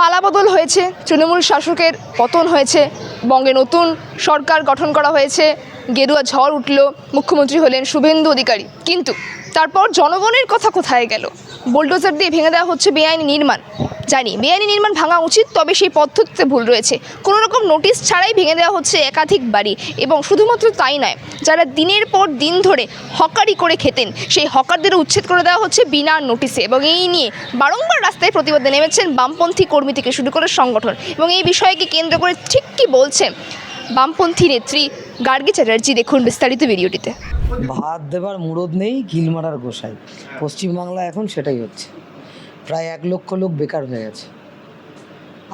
পালাবদল হয়েছে, তৃণমূল শাসকের পতন হয়েছে, বঙ্গে নতুন সরকার গঠন করা হয়েছে, গেরুয়া ঝড় উঠল, মুখ্যমন্ত্রী হলেন শুভেন্দু অধিকারী। কিন্তু তারপর জনগণের কথা কোথায় গেল? বুলডোজার দিয়ে ভেঙে দেওয়া হচ্ছে বেআইনি নির্মাণ। জানি বেআইনি নির্মাণ ভাঙা উচিত, তবে সেই পদ্ধতিতে ভুল রয়েছে। কোনো রকম নোটিশ ছাড়াই ভেঙে দেওয়া হচ্ছে একাধিক বাড়ি। এবং শুধুমাত্র তাই নয়, যারা দিনের পর দিন ধরে হকারি করে খেতেন, সেই হকারদেরও উচ্ছেদ করে দেওয়া হচ্ছে বিনা নোটিশে। এবং এই নিয়ে বারংবার রাস্তায় প্রতিবাদে নেমেছেন বামপন্থী কর্মী থেকে শুরু করে সংগঠন। এবং এই বিষয়কে কেন্দ্র করে ঠিক কী বলছেন বামপন্থী নেত্রী গার্গী চ্যাটার্জি, দেখুন বিস্তারিত ভিডিওটিতে। ভাত দেবার মুরদ নেই, কিল মারার গোসাই। পশ্চিমবাংলা এখন সেটাই হচ্ছে। প্রায় 1 লক্ষ লোক বেকার হয়ে গেছে।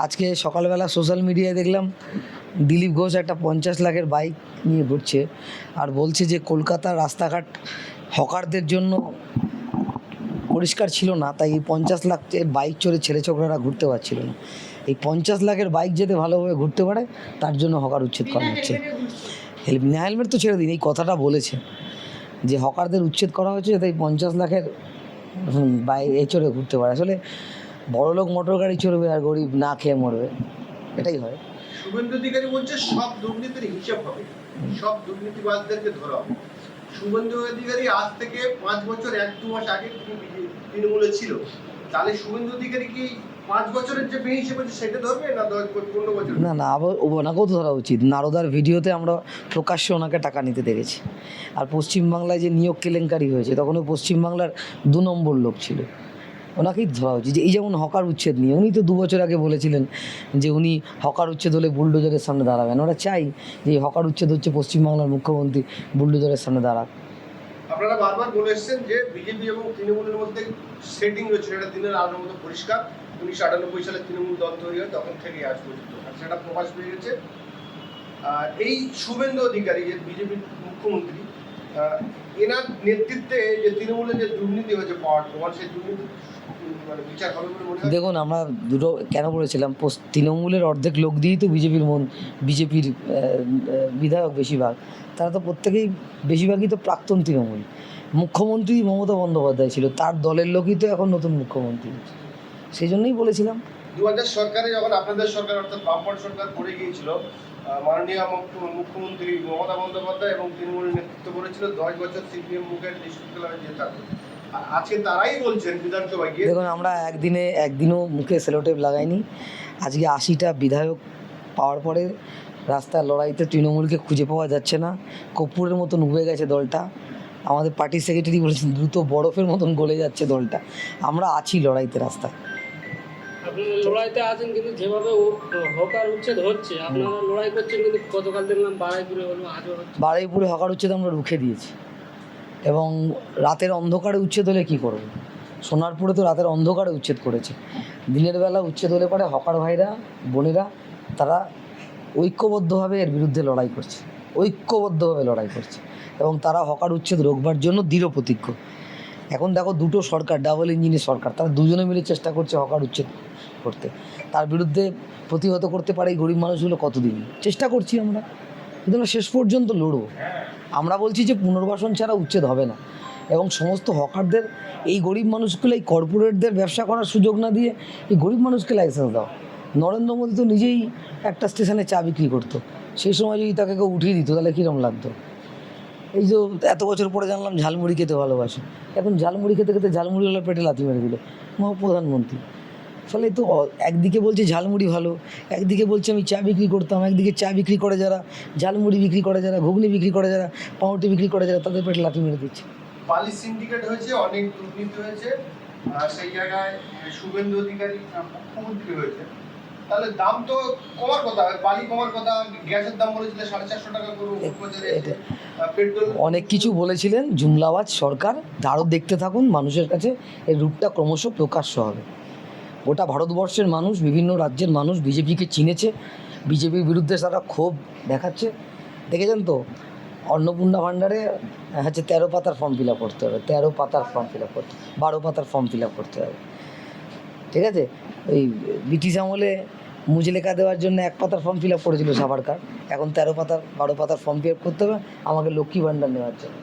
আজকে সকালবেলা সোশ্যাল মিডিয়ায় দেখলাম দিলীপ ঘোষ একটা 50 লাখের বাইক নিয়ে ঘুরছে আর বলছে যে কলকাতার রাস্তাঘাট হকারদের জন্য পরিষ্কার ছিল না, তাই এই 50 লাখের বাইক চড়ে ছেলে ছোকরারা ঘুরতে পারছিল না। এই 50 লাখের বাইক যাতে ভালোভাবে ঘুরতে পারে তার জন্য হকার উচ্ছেদ করা হচ্ছে। হেলমেট তো ছেড়ে দিন, এই কথাটা বলেছে যে হকারদের উচ্ছেদ করা হচ্ছে যাতে 50 লাখের বাইক চড়ে ঘুরতে পারে। আসলে বড়লোক মোটর গাড়ি চড়বে আর গরিব না খেয়ে মরবে, এটাই হয়। শুভেন্দু অধিকারী বলছে সব দুর্নীতির হিসাব হবে, সব দুর্নীতিবাজদেরকে ধরা হবে। শুভেন্দু অধিকারী আজ থেকে 5 বছর 1-2 মাস আগে তৃণমূলে ছিল, তাহলে শুভেন্দু অধিকারী কি 5 বছরের যে বেশি হিসেবে সেটা ধরবে না 10-15 বছর? না, আবার ওনাকেও তো ধরা উচিত। নারদার ভিডিওতে আমরা প্রকাশ্যে ওনাকে টাকা নিতে দেখেছি। আর পশ্চিমবাংলায় যে নিয়োগ কেলেঙ্কারি হয়েছে তখনও পশ্চিমবাংলার 2 নম্বর লোক ছিল, ওনাকেই ধরা উচিত। যে এই যেমন হকার উচ্ছেদ নিয়ে উনি তো 2 বছর আগে বলেছিলেন যে উনি হকার উচ্ছেদ হলে বুলডোজারের সামনে দাঁড়াবেন। ওরা চাই যে হকার উচ্ছেদ হচ্ছে পশ্চিমবাংলার মুখ্যমন্ত্রী বুলডোজারের সামনে দাঁড়াক। আপনারা বারবার বলে এসেছেন যে বিজেপি এবং তৃণমূলের মধ্যে সেটিং রয়েছে, সেটা দিনের আলোর মতো পরিষ্কার। 1998 সালে তৃণমূল দল তৈরি হয় তখন থেকে আজ পর্যন্ত, আর সেটা প্রকাশ পেয়ে গেছে। এই শুভেন্দু অধিকারী যে বিজেপির মুখ্যমন্ত্রী, এনার নেতৃত্বে যে তৃণমূলের যে দুর্নীতি হয়েছে পাওয়ার প্রমাণ, সেই দুর্নীতি মানে বিচার হবে বলে মনে হয়? দেখুন, আমরা দুটো কেন বলেছিলাম, তৃণমূলের অর্ধেক লোক দিয়েই তো বিজেপির বিধায়ক বেশিরভাগ, তারা তো প্রত্যেকেই বেশিরভাগই তো প্রাক্তন তৃণমূল। মুখ্যমন্ত্রী মমতা বন্দ্যোপাধ্যায় ছিল, তার দলের লোকই তো এখন নতুন মুখ্যমন্ত্রী। সেই জন্যই বলেছিলাম 2000 সরকারে যখন আপনাদের সরকার অর্থাৎ বামফ্রন্ট সরকার পড়ে গিয়েছিল, মাননীয় মুখ্যমন্ত্রী মমতা বন্দ্যোপাধ্যায় এবং তৃণমূলের নেতৃত্ব করেছিল 10 বছর সিপিএম মুখের ডিস্ট্রিক্ট যেতে হবে। আজকে তারাই বলছেন বিধানসভায় গিয়ে, দেখুন আমরা একদিনও মুখে সেলোটেপ লাগাইনি। আজকে 80টা বিধায়ক পাওয়ার পরে রাস্তার লড়াইতে তৃণমূলকে খুঁজে পাওয়া যাচ্ছে না। কর্পূরের মতন উবে গেছে দলটা। আমাদের পার্টির সেক্রেটারি বলেছেন দ্রুত বরফের মতন গলে যাচ্ছে দলটা। আমরা আছি লড়াইতে, রাস্তায়। আপনারা লড়াইতে আছেন, কিন্তু যেভাবে হকার উচ্ছেদ হচ্ছে আপনারা লড়াই করছেন, কিন্তু গতকাল দেখলাম বারাইপুরে হলো, আজও হচ্ছে। বারুইপুরে হকার উচ্ছেদ আমরা রুখে দিয়েছি। এবং রাতের অন্ধকারে উচ্ছেদ হলে কী করব? সোনারপুরে তো রাতের অন্ধকারে উচ্ছেদ করেছে। দিনের বেলা উচ্ছেদ হলে পরে হকার ভাইরা বোনেরা তারা ঐক্যবদ্ধভাবে এর বিরুদ্ধে লড়াই করছে, এবং তারা হকার উচ্ছেদ রোকবার জন্য দৃঢ় প্রতিজ্ঞ। এখন দেখো দুটো সরকার, ডাবল ইঞ্জিনের সরকার, তারা দুজনে মিলে চেষ্টা করছে হকার উচ্ছেদ করতে। তার বিরুদ্ধে প্রতিহত করতে পারে এই গরিব মানুষগুলো কতদিন? চেষ্টা করছি আমরা, কিন্তু আমরা শেষ পর্যন্ত লড়বো। আমরা বলছি যে পুনর্বাসন ছাড়া উচ্ছেদ হবে না, এবং সমস্ত হকারদের, এই গরিব মানুষগুলো, এই কর্পোরেটদের ব্যবসা করার সুযোগ না দিয়ে এই গরিব মানুষকে লাইসেন্স দাও। নরেন্দ্র মোদী তো নিজেই একটা স্টেশনে চা বিক্রি করতো, সেই সময় যদি তাকে কেউ উঠিয়ে দিত তাহলে কীরকম লাগতো? এই যে এত বছর পরে জানলাম ঝালমুড়ি খেতে ভালোবাসে, এখন ঝালমুড়ি খেতে খেতে ঝালমুড়িওয়ালা পেটে লাথি মেরে দিল প্রধানমন্ত্রী। ফলে তো একদিকে বলছে ঝালমুড়ি ভালো, একদিকে বলছে আমি চা বিক্রি করতাম, একদিকে চা বিক্রি করে যারা, ঝালমুড়ি বিক্রি করে যারা, ঘুগনি বিক্রি করে যারা, পাউরুটি বিক্রি করে যারা, তাদের পেটে লাথি মেরে দিচ্ছে। বালি সিন্ডিকেট হয়েছে, অনেক দুর্নীতি হয়েছে, সেই জায়গায় শুভেন্দু অধিকারী মুখ্যমন্ত্রী হয়েছে, তাহলে দাম তো কমার কথা, বালি কমার কথা, গ্যাসের দাম বলেছিল 450 টাকা করবো, পেট্রোল অনেক কিছু বলেছিলেন জুমলাওয়াজ সরকার। আরও দেখতে থাকুন, মানুষের কাছে এর রূপটা ক্রমশ প্রকাশ্য হবে। গোটা ভারতবর্ষের মানুষ, বিভিন্ন রাজ্যের মানুষ বিজেপিকে চিনেছে, বিজেপির বিরুদ্ধে তারা ক্ষোভ দেখাচ্ছে। দেখেছেন তো, অন্নপূর্ণা ভাণ্ডারে 13 পাতার ফর্ম ফিল আপ করতে হবে, 12 পাতার ফর্ম ফিল আপ করতে হবে। ঠিক আছে, ওই ব্রিটিশ আমলে মুজলেখা দেওয়ার জন্য 1 পাতার ফর্ম ফিল আপ করেছিল সাভারকার, এখন 12 পাতার ফর্ম ফিল আপ করতে হবে আমাকে লক্ষ্মী ভাণ্ডার নেওয়ার জন্য।